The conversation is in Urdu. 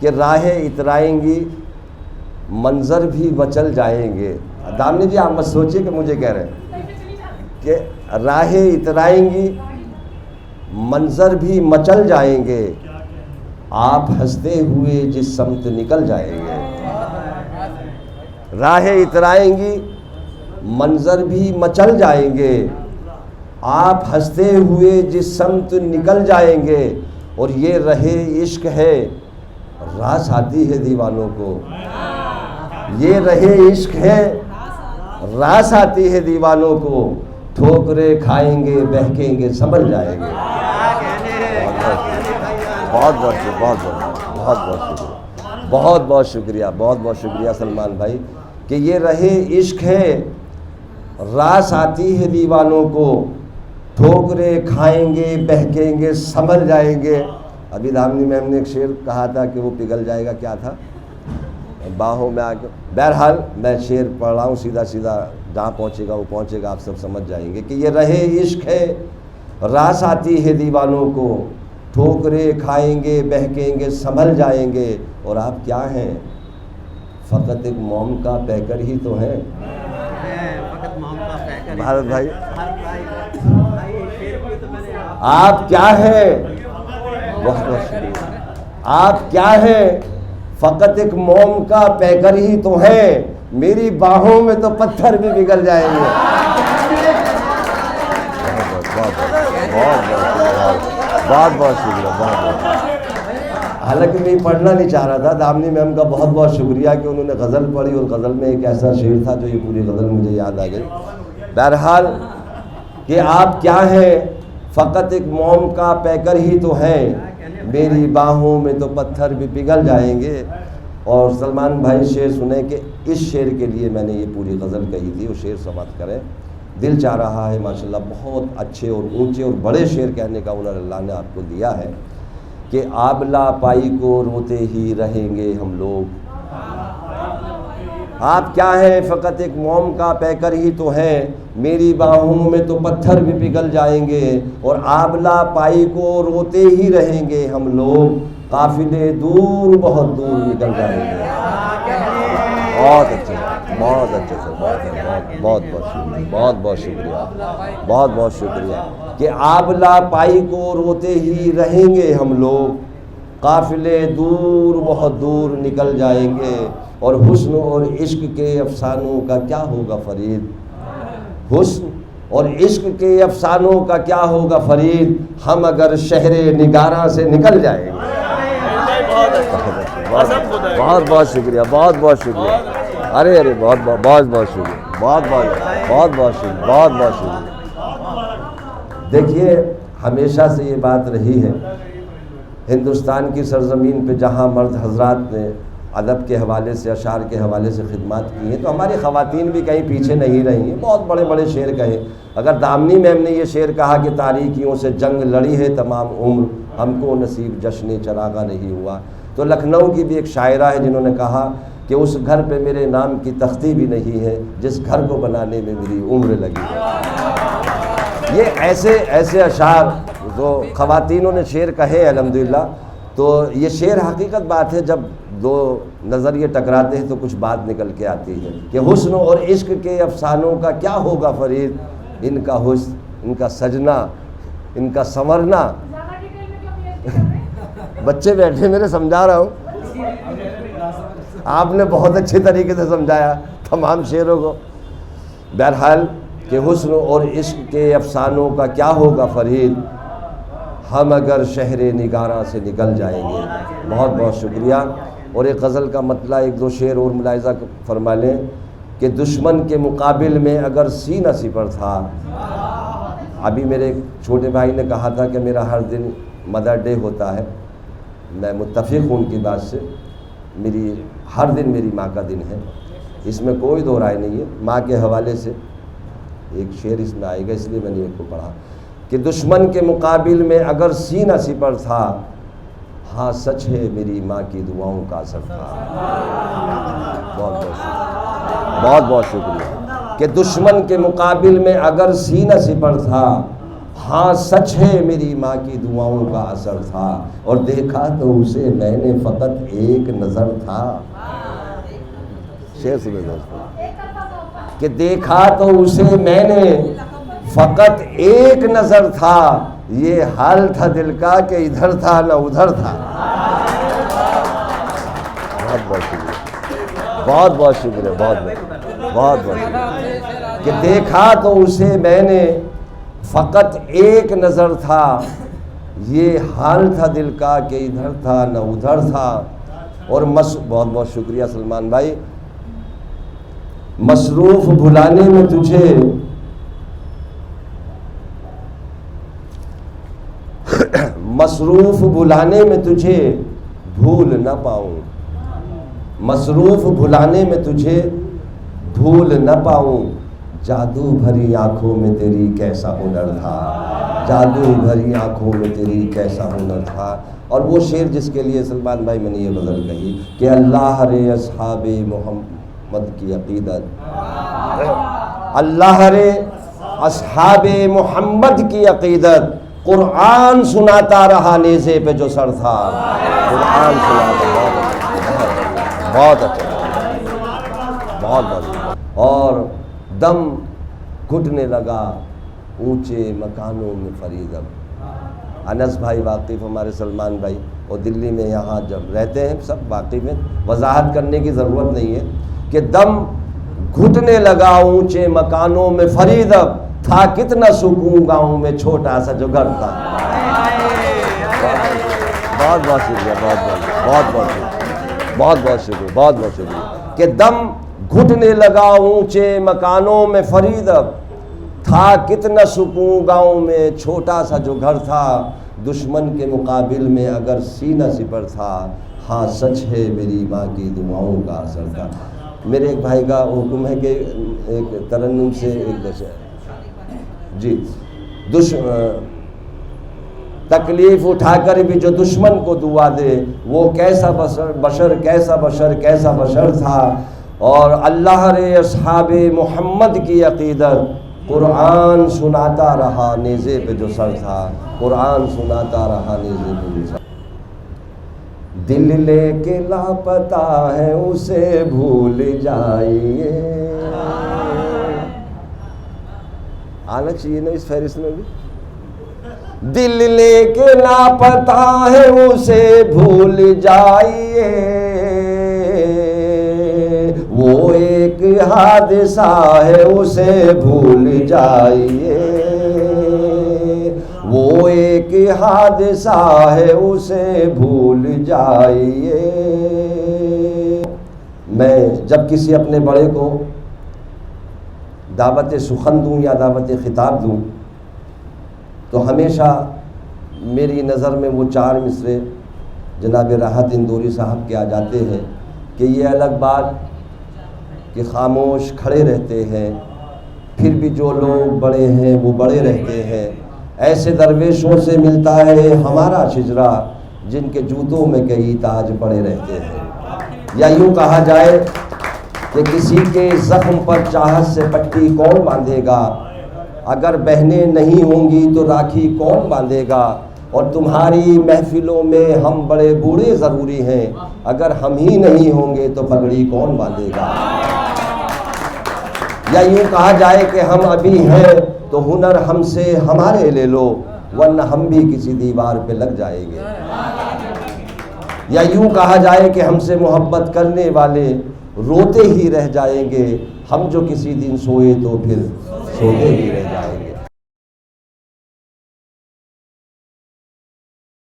کہ راہیں اترائیں گی منظر بھی مچل جائیں گے. دامنی جی آپ مت سوچیے کہ مجھے کہہ رہے ہیں کہ راہیں اترائیں گی منظر بھی مچل جائیں گے, آپ ہنستے ہوئے جس سمت نکل جائیں گے. راہیں اترائیں گی منظر بھی مچل جائیں گے, آپ ہنستے ہوئے جس سمت نکل جائیں گے. اور یہ رہے عشق ہے راس آتی ہے دیوانوں کو, یہ رہے عشق ہے راس آتی ہے دیوانوں کو, ٹھوکریں کھائیں گے بہکیں گے سنبھل جائیں گے. بہت بہت شکریہ, بہت بہت شکریہ سلمان بھائی کہ یہ رہے عشق ہے راس آتی ہے دیوانوں کو, ٹھوکریں کھائیں گے بہکیں گے سنبھل جائیں گے. ابھی دامنی میم نے ایک شعر کہا تھا کہ وہ پگھل جائے گا, کیا تھا, باہوں میں آ کے. بہرحال میں شعر پڑھ رہا ہوں, سیدھا سیدھا جہاں پہنچے گا وہ پہنچے گا, آپ سب سمجھ جائیں گے کہ یہ رہے عشق ہے راس آتی ہے دیوانوں کو, ٹھوکریں کھائیں گے بہکیں گے سنبھل جائیں گے. اور آپ کیا ہیں, فقط ایک موم کا پیکر ہی تو ہیں. بھارت بھائی آپ کیا ہیں, بہت بہت شکریہ, آپ کیا ہیں, فقط ایک موم کا پیکر ہی تو ہیں, میری باہوں میں تو پتھر بھی پگھل جائیں گے. بہت بہت شکریہ, بہت بہت. حالانکہ میں پڑھنا نہیں چاہ رہا تھا, دامنی میم کا بہت بہت شکریہ کہ انہوں نے غزل پڑھی, اور غزل میں ایک ایسا شعر تھا جو یہ پوری غزل مجھے یاد آ گئی. بہرحال کہ آپ کیا ہیں, فقط ایک موم کا پیکر ہی تو ہیں, میری باہوں میں تو پتھر بھی پگھل جائیں گے. اور سلمان بھائی شعر سنیں کہ اس شعر کے لیے میں نے یہ پوری غزل کہی تھی, وہ شعر سماعت کریں. دل چاہ رہا ہے ماشاءاللہ, بہت اچھے اور اونچے اور بڑے شعر کہنے کا ہنر اللہ نے آپ کو دیا ہے کہ آبلا پائی کو روتے ہی رہیں گے ہم لوگ. آپ کیا ہیں, فقط ایک موم کا پیکر ہی تو ہیں, میری باہوں میں تو پتھر بھی پگھل جائیں گے. اور آبلا پائی کو روتے ہی رہیں گے ہم لوگ, قافلے دور بہت دور نکل جائیں گے. بہت اچھے, بہت اچھے سے, بہت بہت شکریہ, بہت بہت شکریہ, بہت بہت شکریہ کہ آبلا پائی کو روتے ہی رہیں گے ہم لوگ, قافلے دور بہت دور نکل جائیں گے. اور حسن اور عشق کے افسانوں کا کیا ہوگا فرید, حسن اور عشق کے افسانوں کا کیا ہوگا فرید, ہم اگر شہر نگاراں سے نکل جائیں گے. بہت بہت شکریہ, بہت بہت شکریہ, ارے بہت بہت بہت شکریہ, بہت بہت بہت شکریہ, بہت بہت شکریہ. دیکھیے ہمیشہ سے یہ بات رہی ہے ہندوستان کی سرزمین پہ, جہاں مرد حضرات نے ادب کے حوالے سے, اشعار کے حوالے سے خدمات کی ہیں, تو ہماری خواتین بھی کہیں پیچھے نہیں رہی ہیں. بہت بڑے بڑے شعر کہے. اگر دامنی میم نے یہ شعر کہا کہ تاریکیوں سے جنگ لڑی ہے تمام عمر, ہم کو نصیب جشن چراغاں نہیں ہوا, تو لکھنؤ کی بھی ایک شاعرہ ہے جنہوں نے کہا کہ اس گھر پہ میرے نام کی تختی بھی نہیں ہے جس گھر کو بنانے میں میری عمر لگی ہے. یہ ایسے اشعار جو خواتینوں نے شعر کہے الحمدللہ. تو یہ شعر حقیقت بات ہے, جب دو نظریے ٹکراتے ہیں تو کچھ بات نکل کے آتی ہے کہ حسن اور عشق کے افسانوں کا کیا ہوگا فرید, ان کا حسن, ان کا سجنا, ان کا سنورنا. بچے بیٹھے میرے, سمجھا رہا ہوں, آپ نے بہت اچھے طریقے سے سمجھایا تمام شعروں کو. بہرحال کہ حسن اور عشق کے افسانوں کا کیا ہوگا فرید, ہم اگر شہر نگاراں سے نکل جائیں گے. بہت بہت شکریہ. اور ایک غزل کا مطلع ایک دو شعر اور ملاحظہ فرما لیں کہ دشمن کے مقابل میں اگر سینہ سپر تھا. ابھی میرے ایک چھوٹے بھائی نے کہا تھا کہ میرا ہر دن مدر ڈے ہوتا ہے, میں متفق ہوں ان کی بات سے. میری ہر دن میری ماں کا دن ہے, اس میں کوئی دو رائے نہیں ہے. ماں کے حوالے سے ایک شعر اس میں آئے گا, اس لیے میں نے ایک کو پڑھا کہ دشمن کے مقابل میں اگر سینہ سپر تھا, ہاں سچ ہے میری ماں کی دعاؤں کا اثر تھا. بہت بہت شکریہ کہ دشمن کے مقابل میں اگر سینہ سپر تھا, ہاں سچ ہے میری ماں کی دعاؤں کا اثر تھا، اور دیکھا تو اسے میں نے فقط ایک نظر تھا۔ شعر سنے دوستو کہ دیکھا تو اسے میں نے فقط ایک نظر تھا، یہ حال تھا دل کا کہ ادھر تھا نہ ادھر تھا۔ بہت بہت شکریہ، بہت بہت شکریہ، بہت بہت شکریہ کہ دیکھا تو اسے میں نے فقط ایک نظر تھا، یہ حال تھا دل کا کہ ادھر تھا نہ ادھر تھا۔ اور بہت بہت شکریہ سلمان بھائی، مصروف بھلانے میں تجھے مصروف بھلانے میں تجھے بھول نہ پاؤں، مصروف بھلانے میں تجھے بھول نہ پاؤں، جادو بھری آنکھوں میں تیری کیسا ہنر تھا، جادو بھری آنکھوں میں تیری کیسا ہنر تھا۔ اور وہ شعر جس کے لیے سلمان بھائی میں نے یہ غزل کہی کہ اللہ رے اصحاب محمد کی عقیدت، اللہ رے اصحاب محمد کی عقیدت، قرآن سناتا رہا نیزے پہ جو سر تھا، قرآن سناتا، بہت اچھا، بہت بہت۔ اور دم گھٹنے لگا اونچے مکانوں میں فریدم، انس بھائی واقف، ہمارے سلمان بھائی، اور دلی میں یہاں جب رہتے ہیں سب واقف ہیں، وضاحت کرنے کی ضرورت نہیں ہے کہ دم گھٹنے لگا اونچے مکانوں میں فریدم، تھا کتنا سکون گاؤں میں چھوٹا سا جو گھر تھا۔ بہت بہت شکریہ، بہت بہت شکریہ، بہت بہت شکریہ، بہت بہت شکریہ کہ دم گھٹنے لگا اونچے مکانوں میں فریدم، تھا کتنا سکون گاؤں میں چھوٹا سا جو گھر تھا، دشمن کے مقابل میں اگر سینہ سپر تھا، ہاں سچ ہے میری ماں کی دعاؤں کا اثر تھا۔ میرے ایک بھائی کا حکم ہے کہ ایک ترنم سے ایک دشہ جی، تکلیف اٹھا کر بھی جو دشمن کو دعا دے، وہ کیسا بشر کیسا بشر کیسا بشر تھا۔ اور اللہ رے اصحاب محمد کی عقیدت، قرآن سناتا رہا نیزے پہ جو سر تھا، قرآن سناتا رہا نیزے پہ جو سر۔ دل لے کے لاپتہ ہے اسے بھول جائیے، آنا چاہیے نا اس فہرست میں بھی، دل لے کے لاپتہ ہے اسے بھول جائیے، وہ ایک حادثہ ہے اسے بھول جائیے، وہ ایک حادثہ ہے اسے بھول جائیے۔ میں جب کسی اپنے بڑے کو دعوت سخن دوں یا دعوت خطاب دوں تو ہمیشہ میری نظر میں وہ چار مصرے جناب راحت اندوری صاحب کے آ جاتے ہیں کہ یہ الگ بات کہ خاموش کھڑے رہتے ہیں، پھر بھی جو لوگ بڑے ہیں وہ بڑے رہتے ہیں، ایسے درویشوں سے ملتا ہے ہمارا شجرا جن کے جوتوں میں کئی تاج پڑے رہتے ہیں۔ یا یوں کہا جائے کہ کسی کے زخم پر چاہت سے پٹی کون باندھے گا، اگر بہنیں نہیں ہوں گی تو راکھی کون باندھے گا، اور تمہاری محفلوں میں ہم بڑے بوڑھے ضروری ہیں، اگر ہم ہی نہیں ہوں گے تو پگڑی کون باندھے گا۔ یا یوں کہا جائے کہ ہم ابھی ہیں تو ہنر ہم سے ہمارے لے لو، ورنہ ہم بھی کسی دیوار پہ لگ جائیں گے۔ یا یوں کہا جائے کہ ہم سے محبت کرنے والے روتے ہی رہ جائیں گے، ہم جو کسی دن سوئے تو پھر سوتے ہی رہ جائیں گے۔